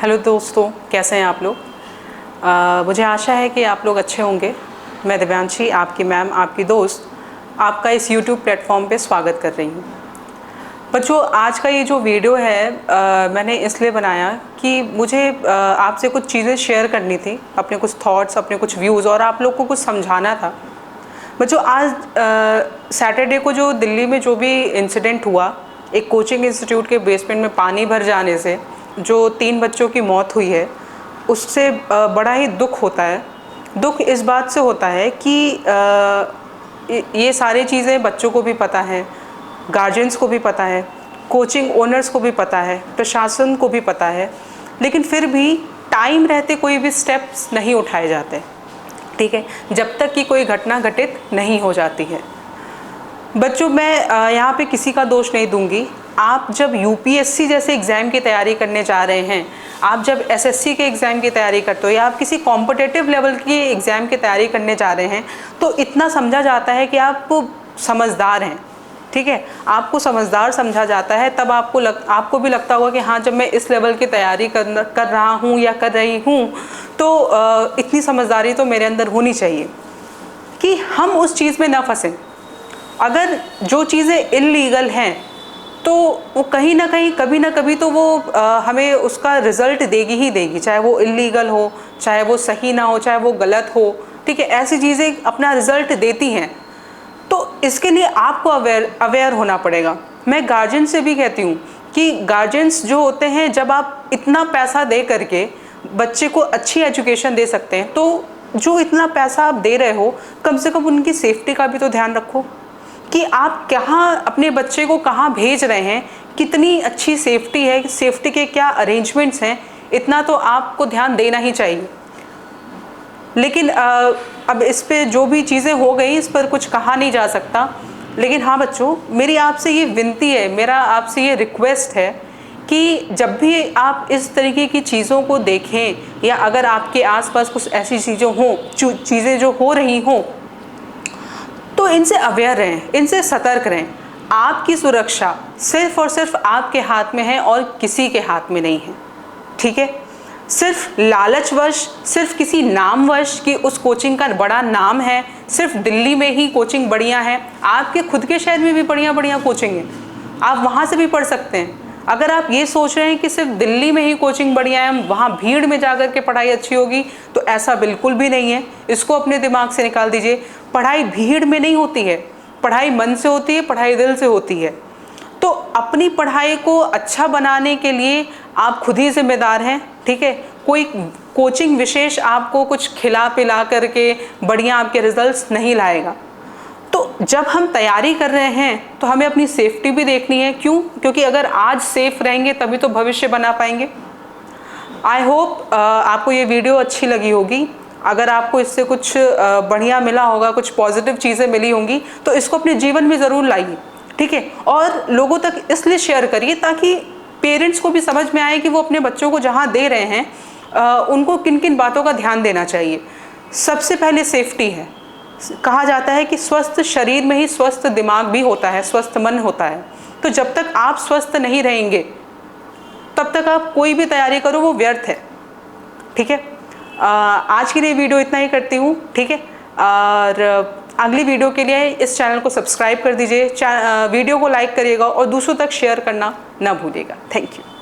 Hello दोस्तों, कैसे हैं आप लोग। मुझे आशा है कि आप लोग अच्छे होंगे। मैं दिव्यांशी, आपकी मैम, आपकी दोस्त, आपका इस YouTube प्लेटफॉर्म पे स्वागत कर रही हूँ। बच्चों, आज का ये जो वीडियो है मैंने इसलिए बनाया कि मुझे आपसे कुछ चीज़ें शेयर करनी थी, अपने कुछ थॉट्स, अपने कुछ व्यूज़, और आप लोग को कुछ समझाना था। बच्चों, आज सैटरडे को जो दिल्ली में जो भी इंसिडेंट हुआ, एक कोचिंग इंस्टीट्यूट के बेसमेंट में पानी भर जाने से जो 3 बच्चों की मौत हुई है, उससे बड़ा ही दुख होता है। दुख इस बात से होता है कि ये सारी चीज़ें बच्चों को भी पता है, गार्जियंस को भी पता है, कोचिंग ओनर्स को भी पता है, प्रशासन को भी पता है, लेकिन फिर भी टाइम रहते कोई भी स्टेप्स नहीं उठाए जाते। ठीक है, जब तक कि कोई घटना घटित नहीं हो जाती है। बच्चों, मैं यहाँ पे किसी का दोष नहीं दूंगी। आप जब यूपीएससी जैसे एग्ज़ाम की तैयारी करने जा रहे हैं, आप जब एसएससी के एग्ज़ाम की तैयारी करते हो, या आप किसी कॉम्पिटिटिव लेवल की एग्ज़ाम की तैयारी करने जा रहे हैं, तो इतना समझा जाता है कि आप समझदार हैं। ठीक है, आपको समझदार समझा जाता है। तब आपको भी लगता होगा कि हाँ, जब मैं इस लेवल की तैयारी कर रहा हूँ या कर रही हूँ, तो इतनी समझदारी तो मेरे अंदर होनी चाहिए कि हम उस चीज़ में ना फंसें। अगर जो चीज़ें इल्लीगल हैं तो वो कहीं ना कहीं, कभी ना कभी तो वो हमें उसका रिज़ल्ट देगी ही देगी, चाहे वो इल्लीगल हो, चाहे वो सही ना हो, चाहे वो गलत हो। ठीक है, ऐसी चीज़ें अपना रिज़ल्ट देती हैं। तो इसके लिए आपको अवेयर होना पड़ेगा। मैं गार्जियन से भी कहती हूँ कि गार्जियंस जो होते हैं, जब आप इतना पैसा दे करके बच्चे को अच्छी एजुकेशन दे सकते हैं, तो जो इतना पैसा आप दे रहे हो, कम से कम उनकी सेफ्टी का भी तो ध्यान रखो कि आप कहाँ अपने बच्चे को कहाँ भेज रहे हैं, कितनी अच्छी सेफ्टी है, सेफ्टी के क्या अरेंजमेंट्स हैं, इतना तो आपको ध्यान देना ही चाहिए। लेकिन अब इस पे जो भी चीज़ें हो गई, इस पर कुछ कहा नहीं जा सकता। लेकिन हाँ बच्चों, मेरी आपसे ये विनती है, मेरा आपसे ये रिक्वेस्ट है कि जब भी आप इस तरीके की चीज़ों को देखें, या अगर आपके आसपास कुछ ऐसी चीज़ें जो हो रही हों, तो इनसे अवेयर रहें, इनसे सतर्क रहें। आपकी सुरक्षा सिर्फ और सिर्फ आपके हाथ में है और किसी के हाथ में नहीं है। ठीक है, सिर्फ लालचवश, सिर्फ किसी नामवश कि उस कोचिंग का बड़ा नाम है, सिर्फ दिल्ली में ही कोचिंग बढ़िया है, आपके खुद के शहर में भी बढ़िया बढ़िया कोचिंग है, आप वहाँ से भी पढ़ सकते हैं। अगर आप ये सोच रहे हैं कि सिर्फ दिल्ली में ही कोचिंग बढ़िया है, वहाँ भीड़ में जाकर के पढ़ाई अच्छी होगी, तो ऐसा बिल्कुल भी नहीं है। इसको अपने दिमाग से निकाल दीजिए। पढ़ाई भीड़ में नहीं होती है, पढ़ाई मन से होती है, पढ़ाई दिल से होती है। तो अपनी पढ़ाई को अच्छा बनाने के लिए आप खुद ही जिम्मेदार हैं। ठीक है, कोई कोचिंग विशेष आपको कुछ खिला पिला करके बढ़िया आपके रिजल्ट्स नहीं लाएगा। तो जब हम तैयारी कर रहे हैं तो हमें अपनी सेफ्टी भी देखनी है। क्यों? क्योंकि अगर आज सेफ रहेंगे तभी तो भविष्य बना पाएंगे। आई होप आपको ये वीडियो अच्छी लगी होगी। अगर आपको इससे कुछ बढ़िया मिला होगा, कुछ पॉजिटिव चीज़ें मिली होंगी, तो इसको अपने जीवन में ज़रूर लाइए। ठीक है, और लोगों तक इसलिए शेयर करिए ताकि पेरेंट्स को भी समझ में आए कि वो अपने बच्चों को जहाँ दे रहे हैं उनको किन किन बातों का ध्यान देना चाहिए। सबसे पहले सेफ्टी है। कहा जाता है कि स्वस्थ शरीर में ही स्वस्थ दिमाग भी होता है, स्वस्थ मन होता है। तो जब तक आप स्वस्थ नहीं रहेंगे, तब तक आप कोई भी तैयारी करो वो व्यर्थ है। ठीक है, आज के लिए वीडियो इतना ही करती हूँ। ठीक है, और अगली वीडियो के लिए इस चैनल को सब्सक्राइब कर दीजिए, वीडियो को लाइक करिएगा और दूसरों तक शेयर करना ना भूलिएगा। Thank you.